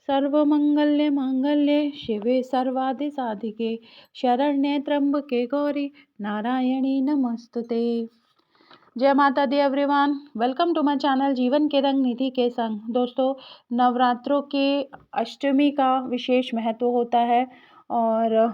सर्वमंगल्य शिवे सर्वादिसाधिके शरण्ये त्र्यंबके गौरी नारायणी नमस्तुते। जय माता दी everyone, welcome to my channel जीवन के रंग निधि के संग। दोस्तों, नवरात्रों के अष्टमी का विशेष महत्व होता है और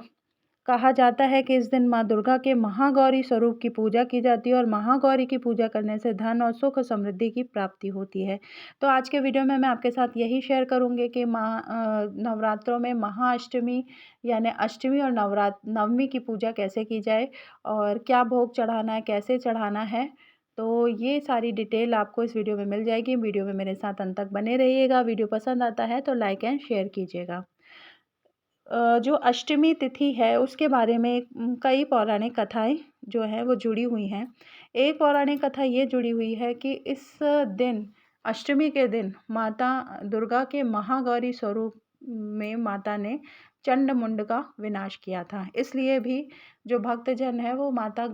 कहा जाता है कि इस दिन माँ दुर्गा के महागौरी स्वरूप की पूजा की जाती है और महागौरी की पूजा करने से धन और सुख समृद्धि की प्राप्ति होती है। तो आज के वीडियो में मैं आपके साथ यही शेयर करूंगी कि नवरात्रों में महाअष्टमी यानी अष्टमी और नवमी की पूजा कैसे की जाए और क्या भोग चढ़ाना है, कैसे चढ़ाना है। तो ये सारी डिटेल आपको इस वीडियो में मिल जाएगी। वीडियो में मेरे साथ अंत तक बने रहिएगा। वीडियो पसंद आता है तो लाइक एंड शेयर कीजिएगा। जो अष्टमी तिथि है उसके बारे में कई पौराणिक कथाएं जो हैं वो जुड़ी हुई हैं। एक पौराणिक कथा ये जुड़ी हुई है कि इस दिन, अष्टमी के दिन, माता दुर्गा के महागौरी स्वरूप में माता ने चंड मुंड का विनाश किया था। इसलिए भी जो भक्तजन है वो माता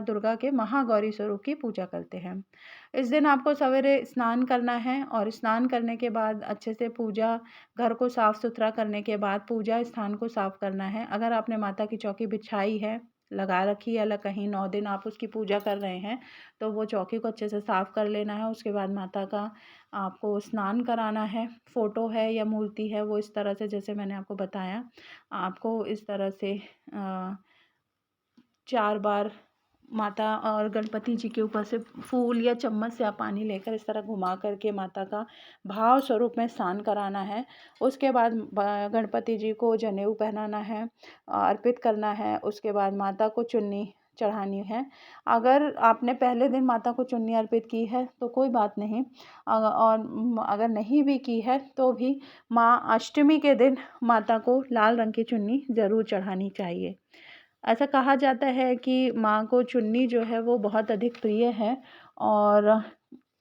दुर्गा के महागौरी स्वरूप की पूजा करते हैं। इस दिन आपको सवेरे स्नान करना है और स्नान करने के बाद अच्छे से घर को साफ़ सुथरा करने के बाद पूजा स्थान को साफ़ करना है। अगर आपने माता की चौकी बिछाई है, लगा रखी है, अलग कहीं 9 दिन आप उसकी पूजा कर रहे हैं, तो वो चौकी को अच्छे से साफ़ कर लेना है। उसके बाद माता का आपको स्नान कराना है। फ़ोटो है या मूर्ति है वो इस तरह से, जैसे मैंने आपको बताया, आपको इस तरह से 4 बार माता और गणपति जी के ऊपर से फूल या चम्मच से आप पानी लेकर इस तरह घुमा करके माता का भाव स्वरूप में स्नान कराना है। उसके बाद गणपति जी को जनेऊ पहनाना है, अर्पित करना है। उसके बाद माता को चुन्नी चढ़ानी है। अगर आपने पहले दिन माता को चुन्नी अर्पित की है तो कोई बात नहीं, और अगर नहीं भी की है तो भी माँ अष्टमी के दिन माता को लाल रंग की चुन्नी ज़रूर चढ़ानी चाहिए। ऐसा कहा जाता है कि माँ को चुन्नी जो है वो बहुत अधिक प्रिय है और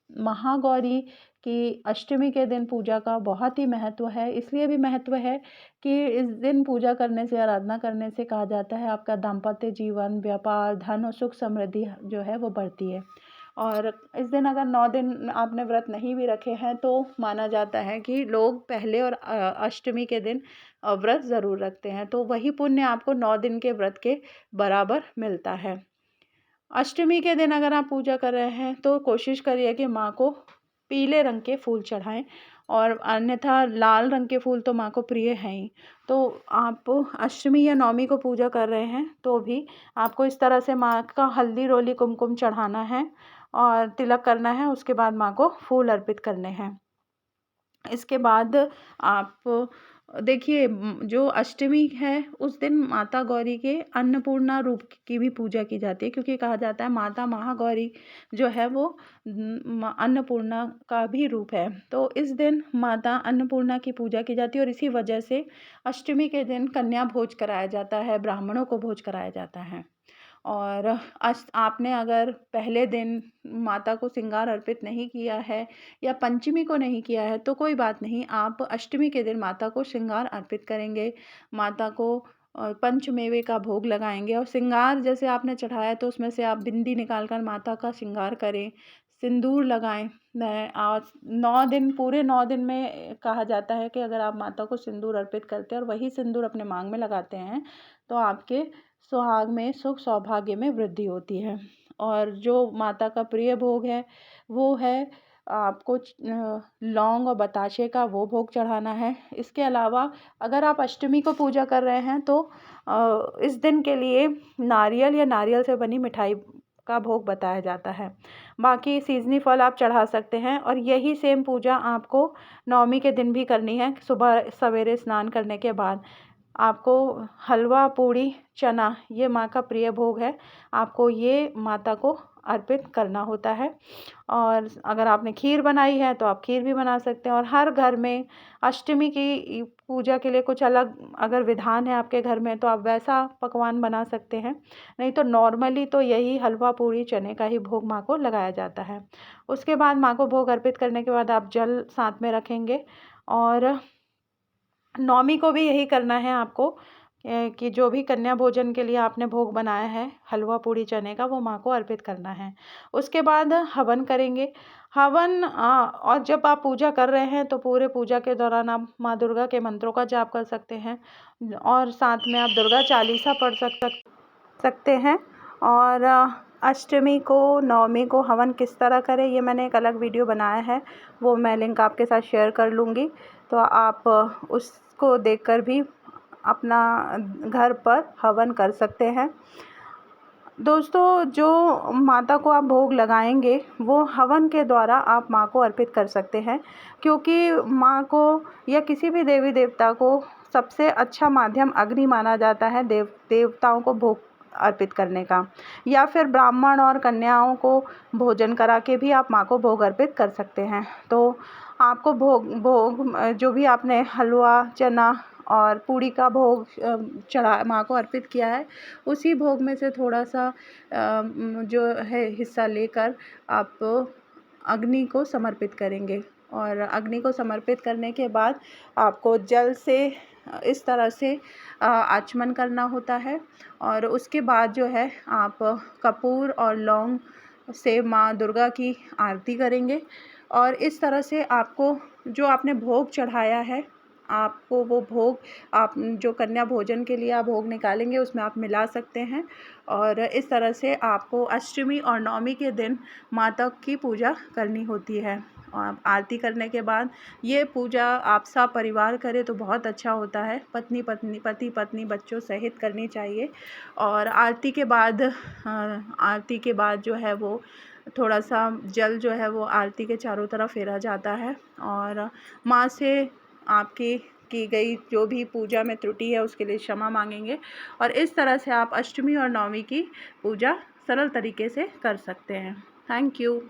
महागौरी की अष्टमी के दिन पूजा का बहुत ही महत्व है। इसलिए भी महत्व है कि इस दिन पूजा करने से, आराधना करने से कहा जाता है आपका दाम्पत्य जीवन, व्यापार, धन और सुख समृद्धि जो है वो बढ़ती है। और इस दिन अगर 9 दिन आपने व्रत नहीं भी रखे हैं तो माना जाता है कि लोग पहले और अष्टमी के दिन व्रत ज़रूर रखते हैं, तो वही पुण्य आपको 9 दिन के व्रत के बराबर मिलता है। अष्टमी के दिन अगर आप पूजा कर रहे हैं तो कोशिश करिए कि माँ को पीले रंग के फूल चढ़ाएं, और अन्यथा लाल रंग के फूल तो माँ को प्रिय हैं ही। तो आप अष्टमी या नवमी को पूजा कर रहे हैं तो भी आपको इस तरह से माँ का हल्दी रोली कुमकुम चढ़ाना है और तिलक करना है। उसके बाद माँ को फूल अर्पित करने हैं। इसके बाद आप देखिए, जो अष्टमी है उस दिन माता गौरी के अन्नपूर्णा रूप की भी पूजा की जाती है, क्योंकि कहा जाता है माता महागौरी जो है वो अन्नपूर्णा का भी रूप है। तो इस दिन माता अन्नपूर्णा की पूजा की जाती है और इसी वजह से अष्टमी के दिन कन्या भोज कराया जाता है, ब्राह्मणों को भोज कराया जाता है। और आपने अगर पहले दिन माता को श्रृंगार अर्पित नहीं किया है या पंचमी को नहीं किया है तो कोई बात नहीं, आप अष्टमी के दिन माता को श्रृंगार अर्पित करेंगे। माता को पंचमेवे का भोग लगाएंगे और श्रृंगार जैसे आपने चढ़ाया तो उसमें से आप बिंदी निकाल कर माता का श्रृंगार करें, सिंदूर लगाएं। आज 9 दिन, पूरे 9 दिन में कहा जाता है कि अगर आप माता को सिंदूर अर्पित करते हैं और वही सिंदूर अपने मांग में लगाते हैं तो आपके सुहाग में, सुख सौभाग्य में वृद्धि होती है। और जो माता का प्रिय भोग है वो है आपको लौंग और बताशे का वो भोग चढ़ाना है। इसके अलावा अगर आप अष्टमी को पूजा कर रहे हैं तो इस दिन के लिए नारियल या नारियल से बनी मिठाई का भोग बताया जाता है। बाकी सीजनी फल आप चढ़ा सकते हैं और यही सेम पूजा आपको नवमी के दिन भी करनी है। सुबह सवेरे स्नान करने के बाद आपको हलवा, पूड़ी, चना, ये माँ का प्रिय भोग है, आपको ये माता को अर्पित करना होता है। और अगर आपने खीर बनाई है तो आप खीर भी बना सकते हैं। और हर घर में अष्टमी की पूजा के लिए कुछ अलग अगर विधान है आपके घर में तो आप वैसा पकवान बना सकते हैं, नहीं तो नॉर्मली तो यही हलवा, पूड़ी, चने का ही भोग माँ को लगाया जाता है। उसके बाद माँ को भोग अर्पित करने के बाद आप जल साथ में रखेंगे और नौमी को भी यही करना है आपको, कि जो भी कन्या भोजन के लिए आपने भोग बनाया है हलवा, पूड़ी, चने का, वो माँ को अर्पित करना है। उसके बाद हवन करेंगे। हवन और जब आप पूजा कर रहे हैं तो पूरे पूजा के दौरान आप माँ दुर्गा के मंत्रों का जाप कर सकते हैं और साथ में आप दुर्गा चालीसा पढ़ सकते हैं। और अष्टमी को, नवमी को हवन किस तरह करें, ये मैंने एक अलग वीडियो बनाया है, वो मैं लिंक आपके साथ शेयर कर लूँगी, तो आप उसको देखकर भी अपना घर पर हवन कर सकते हैं। दोस्तों, जो माता को आप भोग लगाएंगे वो हवन के द्वारा आप माँ को अर्पित कर सकते हैं, क्योंकि माँ को या किसी भी देवी देवता को सबसे अच्छा माध्यम अग्नि माना जाता है देवताओं को भोग अर्पित करने का, या फिर ब्राह्मण और कन्याओं को भोजन करा के भी आप माँ को भोग अर्पित कर सकते हैं। तो आपको भोग जो भी आपने हलवा, चना और पूड़ी का भोग चढ़ा माँ को अर्पित किया है, उसी भोग में से थोड़ा सा जो है हिस्सा लेकर आप अग्नि को समर्पित करेंगे। और अग्नि को समर्पित करने के बाद आपको जल से इस तरह से आचमन करना होता है, और उसके बाद जो है आप कपूर और लौंग से माँ दुर्गा की आरती करेंगे। और इस तरह से आपको जो आपने भोग चढ़ाया है, आपको वो भोग आप जो कन्या भोजन के लिए आप भोग निकालेंगे उसमें आप मिला सकते हैं। और इस तरह से आपको अष्टमी और नवमी के दिन माता की पूजा करनी होती है। और आरती करने के बाद ये पूजा आप सब परिवार करें तो बहुत अच्छा होता है, पति पत्नी बच्चों सहित करनी चाहिए। और आरती के बाद जो है वो थोड़ा सा जल जो है वो आरती के चारों तरफ फेरा जाता है, और माँ से आपकी की गई जो भी पूजा में त्रुटि है उसके लिए क्षमा मांगेंगे। और इस तरह से आप अष्टमी और नवमी की पूजा सरल तरीके से कर सकते हैं। Thank you.